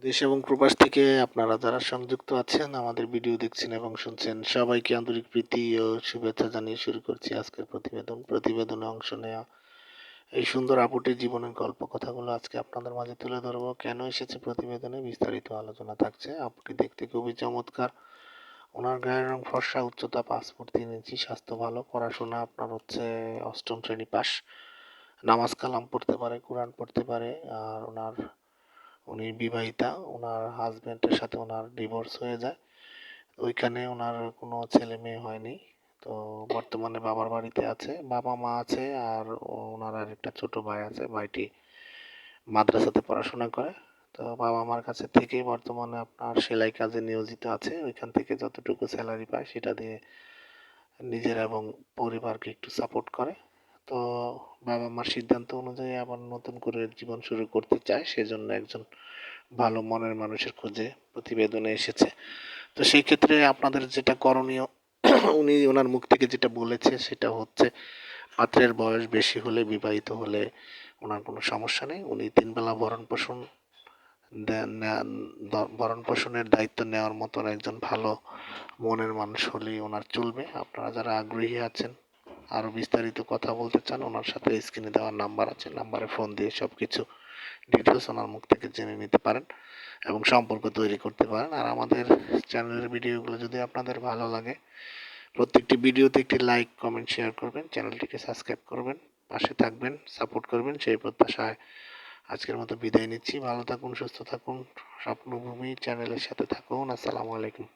দেশ এবং প্রবাস থেকে আপনারা যারা সংযুক্ত আছেন, আমাদের ভিডিও দেখছেন এবং শুনছেন, সবাইকে আন্তরিক প্রীতি ও শুভেচ্ছা জানিয়ে শুরু করছি আজকের প্রতিবেদন। প্রতিবেদনে অংশ নেওয়া এই সুন্দর আপুটির জীবনের গল্প কথাগুলো আজকে আপনাদের মাঝে তুলে ধরবো। কেন এসেছে প্রতিবেদনে বিস্তারিত আলোচনা থাকছে। আপুটি দেখতে খুবই চমৎকার। ওনার গায়ের রং ফর্সা, উচ্চতা 5 ফুট 3 ইঞ্চি, স্বাস্থ্য ভালো, পড়াশোনা আপনার হচ্ছে অষ্টম শ্রেণী পাস, নামাজ কালাম পড়তে পারে, কোরআন পড়তে পারে। আর উনি বিবাহিতা। ওনার হাজবেন্ডের সাথে ওনার ডিভোর্স হয়ে যায়। ওইখানে ওনার কোনো ছেলে মেয়ে হয়নি। তো বর্তমানে বাবার বাড়িতে আছে, বাবা মা আছে, আর ওনার আর একটা ছোট ভাই আছে। ভাইটি মাদ্রাসাতে পড়াশোনা করে। তো বাবা মার কাছে থেকেই বর্তমানে আপনার সেলাই কাজে নিয়োজিত আছে। ওইখান থেকে যতটুকু স্যালারি পায় সেটা দিয়ে নিজের এবং পরিবারকে একটু সাপোর্ট করে। তো বাবা মার সিদ্ধান্ত অনুযায়ী আবার নতুন করে জীবন শুরু করতে চায়, সেজন্য একজন ভালো মনের মানুষের খোঁজে প্রতিবেদনে এসেছে। তো সেই ক্ষেত্রে আপনাদের যেটা করণীয়, উনি ওনার মুখ থেকে যেটা বলেছে সেটা হচ্ছে, পাত্রের বয়স বেশি হলে, বিবাহিত হলে ওনার কোনো সমস্যা নেই। উনি 3 বেলা ভরণ পোষণের দায়িত্ব নেওয়ার মতন একজন ভালো মনের মানুষ হলেই ওনার চলবে। আপনারা যারা আগ্রহী আছেন, আরও বিস্তারিত কথা বলতে চান, ওনার সাথে স্ক্রিনে দেওয়ার নাম্বার আছে, নাম্বারে ফোন দিয়ে সব কিছু ডিটেলস ওনার মুখ থেকে জেনে নিতে পারেন এবং সম্পর্ক তৈরি করতে পারেন। আর আমাদের চ্যানেলের ভিডিওগুলো যদি আপনাদের ভালো লাগে, প্রত্যেকটি ভিডিওতে একটি লাইক, কমেন্ট, শেয়ার করবেন, চ্যানেলটিকে সাবস্ক্রাইব করবেন, পাশে থাকবেন, সাপোর্ট করবেন, সেই প্রত্যাশায় আজকের মতো বিদায় নিচ্ছি। ভালো থাকুন, সুস্থ থাকুন, স্বপ্নভূমি চ্যানেলের সাথে থাকুন। আসসালামু আলাইকুম।